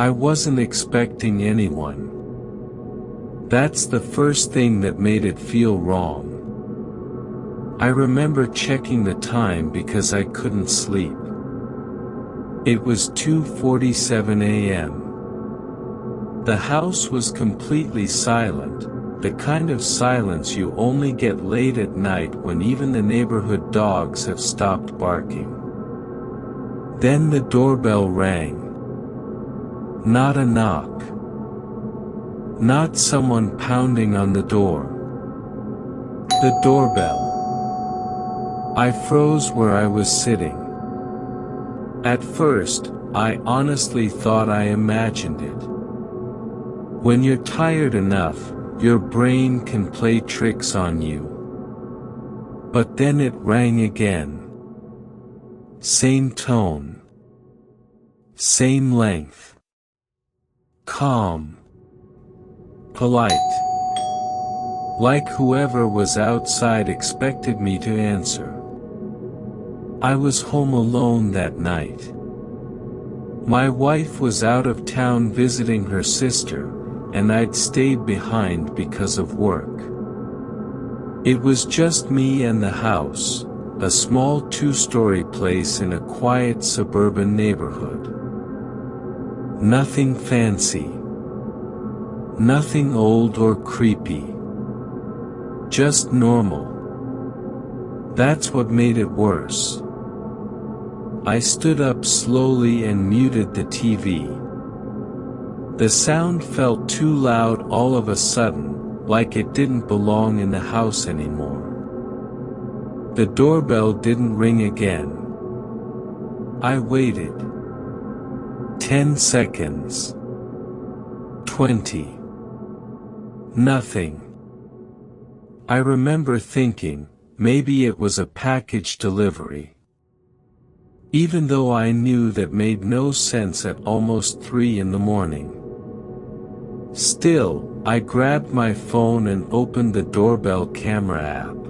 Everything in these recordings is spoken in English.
I wasn't expecting anyone. That's the first thing that made it feel wrong. I remember checking the time because I couldn't sleep. It was 2:47 a.m. The house was completely silent, the kind of silence you only get late at night when even the neighborhood dogs have stopped barking. Then the doorbell rang. Not a knock. Not someone pounding on the door. The doorbell. I froze where I was sitting. At first, I honestly thought I imagined it. When you're tired enough, your brain can play tricks on you. But then it rang again. Same tone. Same length. Calm. Polite. Like whoever was outside expected me to answer. I was home alone that night. My wife was out of town visiting her sister, and I'd stayed behind because of work. It was just me and the house, a small two-story place in a quiet suburban neighborhood. Nothing fancy. Nothing old or creepy. Just normal. That's what made it worse. I stood up slowly and muted the TV. The sound felt too loud all of a sudden, like it didn't belong in the house anymore. The doorbell didn't ring again. I waited. 10 seconds. 20. Nothing. I remember thinking, maybe it was a package delivery. Even though I knew that made no sense at almost 3 in the morning. Still, I grabbed my phone and opened the doorbell camera app.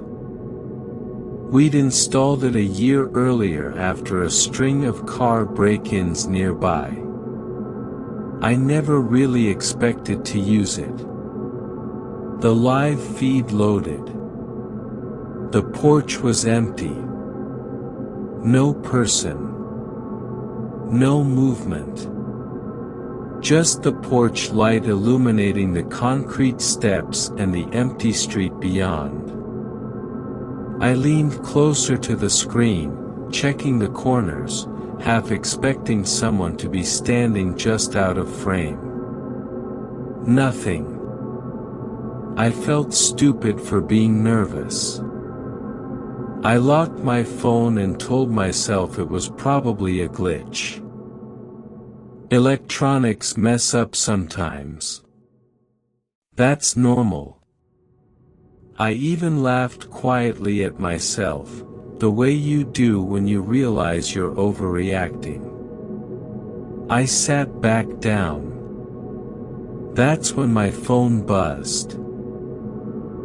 We'd installed it a year earlier after a string of car break-ins nearby. I never really expected to use it. The live feed loaded. The porch was empty. No person. No movement. Just the porch light illuminating the concrete steps and the empty street beyond. I leaned closer to the screen, checking the corners, half expecting someone to be standing just out of frame. Nothing. I felt stupid for being nervous. I locked my phone and told myself it was probably a glitch. Electronics mess up sometimes. That's normal. I even laughed quietly at myself, the way you do when you realize you're overreacting. I sat back down. That's when my phone buzzed.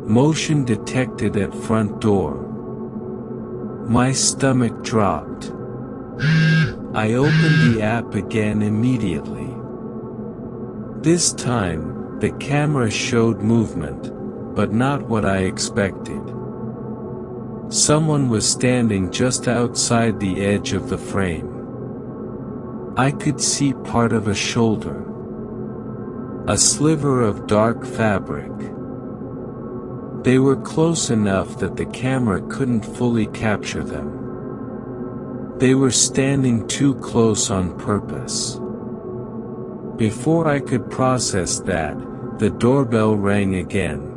Motion detected at front door. My stomach dropped. I opened the app again immediately. This time, the camera showed movement, but not what I expected. Someone was standing just outside the edge of the frame. I could see part of a shoulder. A sliver of dark fabric. They were close enough that the camera couldn't fully capture them. They were standing too close on purpose. Before I could process that, the doorbell rang again.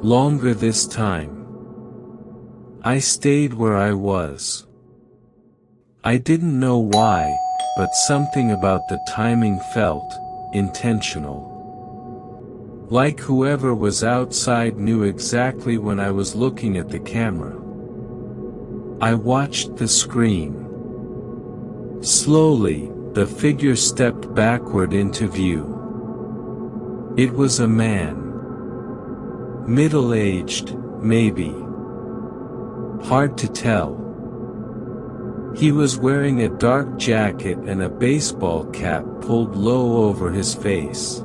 Longer this time. I stayed where I was. I didn't know why, but something about the timing felt intentional. Like whoever was outside knew exactly when I was looking at the camera. I watched the screen. Slowly, the figure stepped backward into view. It was a man. Middle-aged, maybe. Hard to tell. He was wearing a dark jacket and a baseball cap pulled low over his face.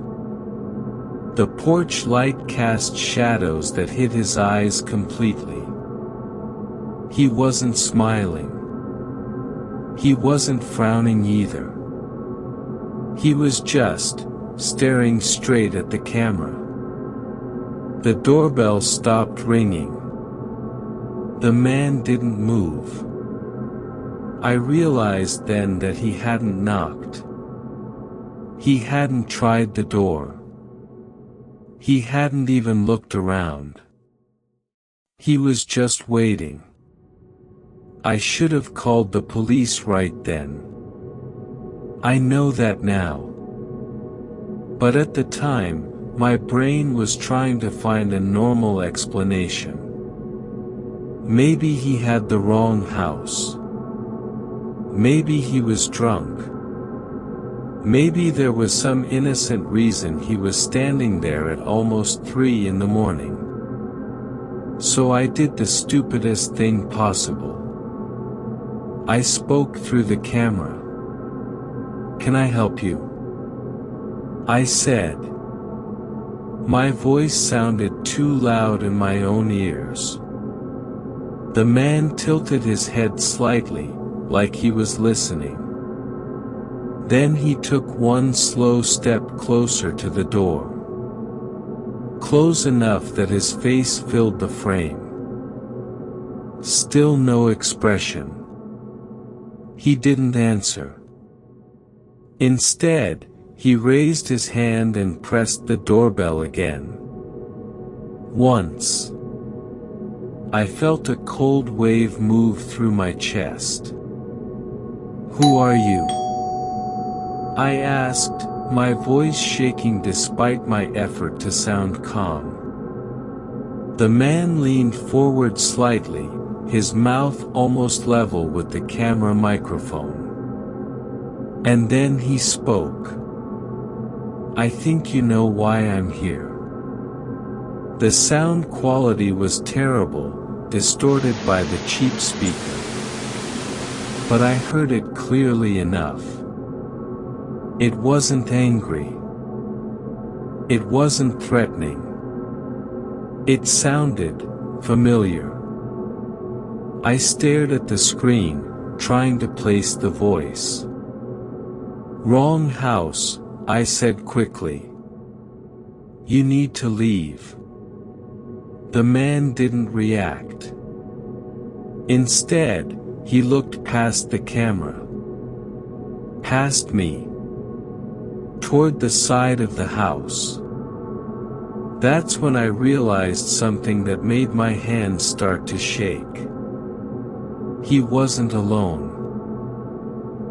The porch light cast shadows that hid his eyes completely. He wasn't smiling. He wasn't frowning either. He was just staring straight at the camera. The doorbell stopped ringing. The man didn't move. I realized then that he hadn't knocked. He hadn't tried the door. He hadn't even looked around. He was just waiting. I should have called the police right then. I know that now. But at the time, my brain was trying to find a normal explanation. Maybe he had the wrong house. Maybe he was drunk. Maybe there was some innocent reason he was standing there at almost 3 in the morning. So I did the stupidest thing possible. I spoke through the camera. "Can I help you?" I said. My voice sounded too loud in my own ears. The man tilted his head slightly, like he was listening. Then he took one slow step closer to the door. Close enough that his face filled the frame. Still no expression. He didn't answer. Instead, he raised his hand and pressed the doorbell again. Once. I felt a cold wave move through my chest. "Who are you?" I asked, my voice shaking despite my effort to sound calm. The man leaned forward slightly, his mouth almost level with the camera microphone. And then he spoke. "I think you know why I'm here." The sound quality was terrible, distorted by the cheap speaker. But I heard it clearly enough. It wasn't angry. It wasn't threatening. It sounded familiar. I stared at the screen, trying to place the voice. "Wrong house," I said quickly. "You need to leave." The man didn't react. Instead, he looked past the camera. Past me. Toward the side of the house. That's when I realized something that made my hands start to shake. He wasn't alone.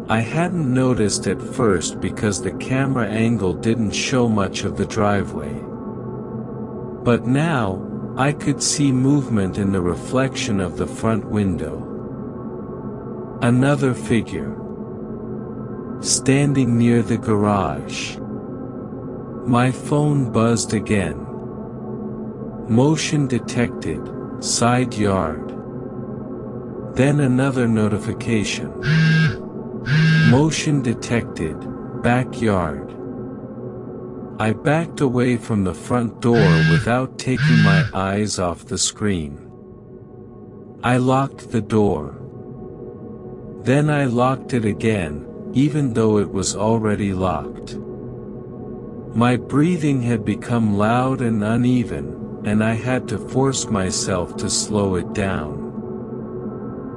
I hadn't noticed at first because the camera angle didn't show much of the driveway. But now, I could see movement in the reflection of the front window. Another figure. Standing near the garage. My phone buzzed again. Motion detected, side yard. Then another notification. Motion detected, backyard. I backed away from the front door without taking my eyes off the screen. I locked the door. Then I locked it again, even though it was already locked. My breathing had become loud and uneven, and I had to force myself to slow it down.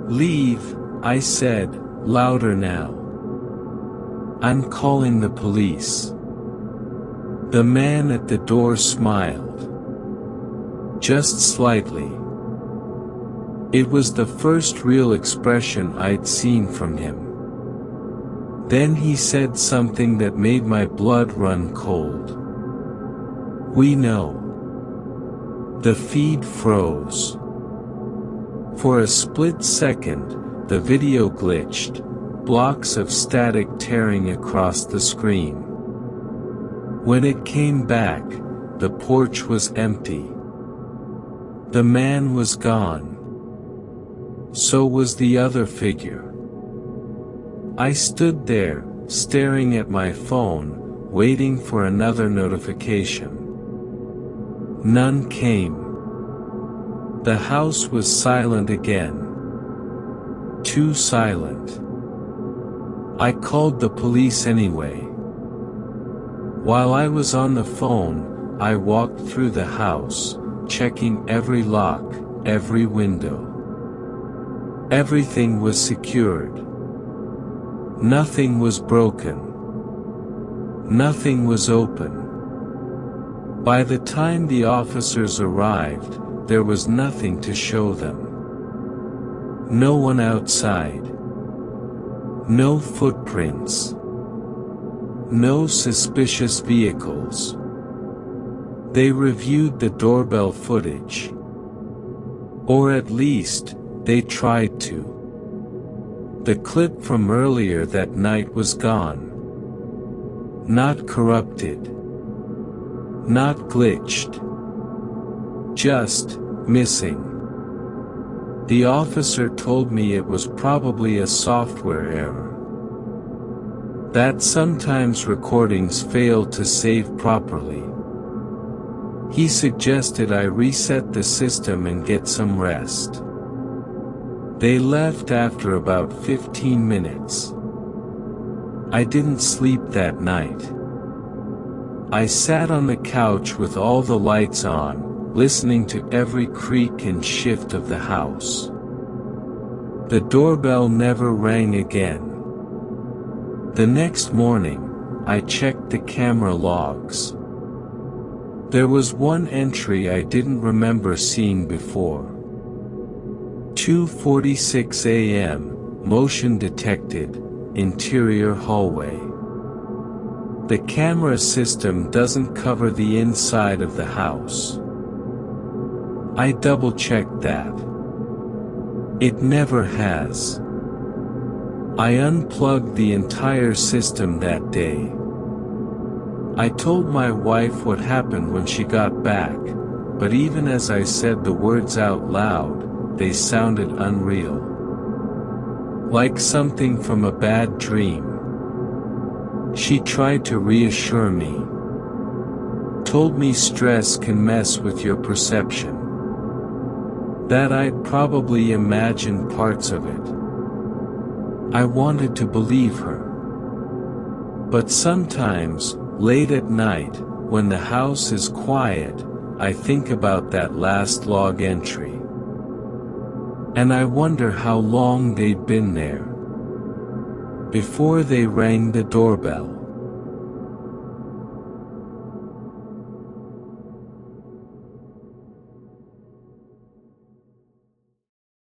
"Leave," I said, louder now. "I'm calling the police." The man at the door smiled. Just slightly. It was the first real expression I'd seen from him. Then he said something that made my blood run cold. "We know." The feed froze. For a split second, the video glitched, blocks of static tearing across the screen. When it came back, the porch was empty. The man was gone. So was the other figure. I stood there, staring at my phone, waiting for another notification. None came. The house was silent again. Too silent. I called the police anyway. While I was on the phone, I walked through the house, checking every lock, every window. Everything was secured. Nothing was broken. Nothing was open. By the time the officers arrived, there was nothing to show them. No one outside. No footprints. No suspicious vehicles. They reviewed the doorbell footage. Or at least, they tried to. The clip from earlier that night was gone. Not corrupted. Not glitched. Just missing. The officer told me it was probably a software error. That sometimes recordings fail to save properly. He suggested I reset the system and get some rest. They left after about 15 minutes. I didn't sleep that night. I sat on the couch with all the lights on, listening to every creak and shift of the house. The doorbell never rang again. The next morning, I checked the camera logs. There was one entry I didn't remember seeing before. 2:46 a.m., motion detected, interior hallway. The camera system doesn't cover the inside of the house. I double-checked that. It never has. I unplugged the entire system that day. I told my wife what happened when she got back, but even as I said the words out loud, they sounded unreal. Like something from a bad dream. She tried to reassure me. Told me stress can mess with your perception. That I'd probably imagined parts of it. I wanted to believe her. But sometimes, late at night, when the house is quiet, I think about that last log entry. And I wonder how long they'd been there before they rang the doorbell.